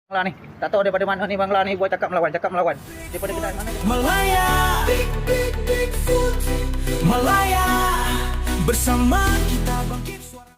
Bangla ni. Tak tahu daripada mana ni Bangla ni buat cakap melawan. Daripada kedai mana? Malaya, Malaya, bersama kita bangkit suara.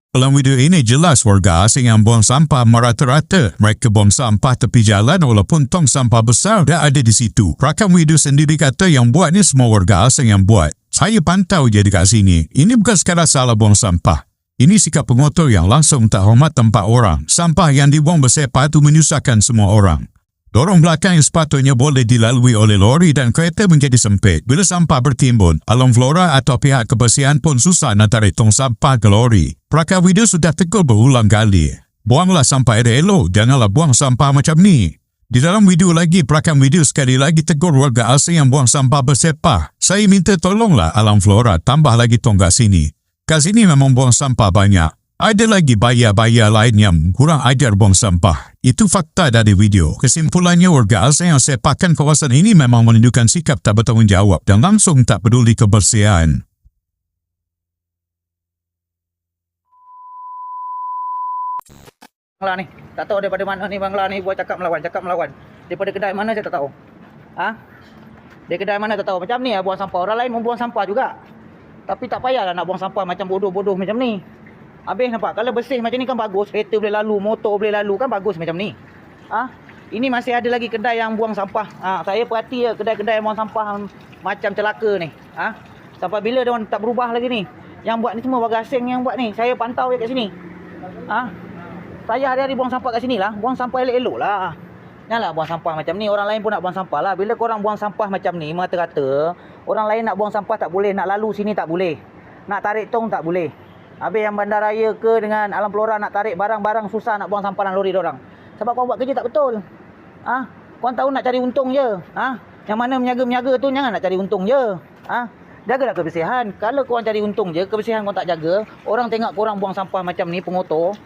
Dalam video ini jelas warga asing yang buang sampah merata-rata. Mereka buang sampah tepi jalan walaupun tong sampah besar dah ada di situ. Rakam video sendiri kata yang buat ni semua warga asing yang buat. Saya pantau je dekat sini. Ini bukan sekadar salah buang sampah. Ini sikap pengotor yang langsung tak hormat tempat orang. Sampah yang dibuang bersepah itu menyusahkan semua orang. Lorong belakang yang sepatutnya boleh dilalui oleh lori dan kereta menjadi sempit. Bila sampah bertimbun, alam flora atau pihak kebersihan pun susah nak tarik tong sampah ke lori. Perakam video sudah tegur berulang kali. Buanglah sampah elok-elok, janganlah buang sampah macam ni. Di dalam video lagi, perakam video sekali lagi tegur warga asing yang buang sampah bersepah. Saya minta tolonglah alam flora tambah lagi tong kat sini. Kat sini memang buang sampah banyak. Ada lagi bayar-bayar lain yang kurang ajar buang sampah. Itu fakta dari video. Kesimpulannya, warga asing yang sepahkan kawasan ini memang menunjukkan sikap tak bertanggungjawab dan langsung tak peduli kebersihan. Bangla ni. Tak tahu daripada mana ni Bangla ni buat cakap melawan. Daripada kedai mana saya tak tahu. Dari kedai mana tak tahu. Macam ni buang sampah. Orang lain membuang sampah juga. Tapi tak payahlah nak buang sampah macam bodoh-bodoh macam ni. Habis nampak, kalau bersih macam ni kan bagus. Kereta boleh lalu, motor boleh lalu kan bagus macam ni. Ini masih ada lagi kedai yang buang sampah. Saya perhati kedai-kedai yang buang sampah macam celaka ni. Sampai bila dia orang tak berubah lagi ni. Yang buat ni semua warga asing yang buat ni. Saya pantau je kat sini. Saya hari-hari buang sampah kat sini lah. Buang sampah elok-elok lah. Janganlah buang sampah macam ni. Orang lain pun nak buang sampah lah. Bila korang buang sampah macam ni, merata-rata orang lain nak buang sampah tak boleh. Nak lalu sini tak boleh. Nak tarik tong tak boleh. Habis yang bandaraya ke dengan alam flora nak tarik barang-barang susah nak buang sampah dalam lori diorang. Sebab korang buat kerja tak betul. Korang tahu nak cari untung je. Yang mana menyaga-menyaga tu jangan nak cari untung je. Jagalah kebersihan. Kalau korang cari untung je, kebersihan korang tak jaga, orang tengok korang buang sampah macam ni, pengotor,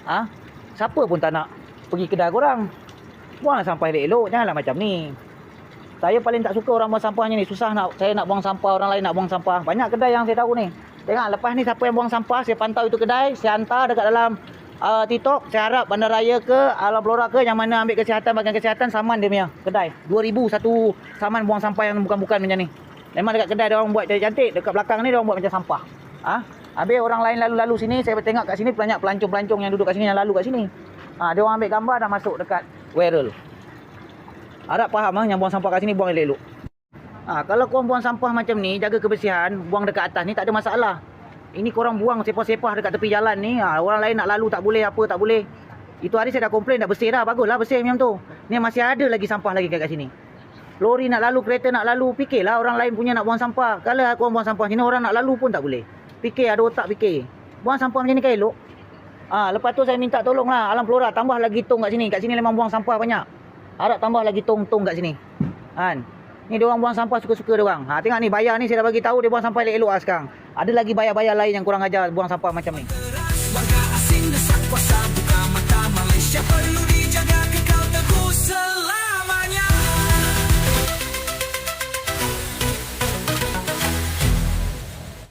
siapa pun tak nak pergi kedai korang. Buanglah sampah elok-elok, janganlah macam ni. Saya paling tak suka orang buang sampah ni. Susah saya nak buang sampah, orang lain nak buang sampah. Banyak kedai yang saya tahu ni. Tengok lepas ni siapa yang buang sampah, saya pantau itu kedai, saya hantar dekat dalam TikTok. Saya harap bandaraya ke, alam flora ke, yang mana ambil kesihatan, bagian kesihatan, saman dia punya kedai. 2,000 satu saman buang sampah yang bukan-bukan macam ni. Memang dekat kedai dia orang buat cantik, dekat belakang ni dia orang buat macam sampah. Habis orang lain lalu-lalu sini, saya tengok kat sini banyak pelancong-pelancong yang duduk kat sini yang lalu kat sini. Dia orang ambil gambar dah masuk dekat viral. Harap faham yang buang sampah kat sini buang elok-elok. Kalau korang buang sampah macam ni, jaga kebersihan, buang dekat atas ni tak ada masalah. Ini korang buang sepah-sepah dekat tepi jalan ni, orang lain nak lalu tak boleh, apa tak boleh. Itu hari saya dah komplain dah bersih dah, baguslah bersih macam tu. Ni masih ada lagi sampah lagi kat sini. Lori nak lalu, kereta nak lalu, fikirlah orang lain punya nak buang sampah. Kalau korang buang sampah sini, orang nak lalu pun tak boleh. Fikir, ada otak fikir. Buang sampah macam ni kan elok. Lepas tu saya minta tolonglah alam flora tambah lagi tong kat sini. Kat sini memang buang sampah banyak. Harap tambah lagi tong-tong kat sini. Ni dia orang buang sampah suka-suka dia orang. Tengok ni bayar ni saya dah bagi tahu dia buang sampah elok-elok sekarang. Ada lagi bayar-bayar lain yang kurang ajar buang sampah macam ni.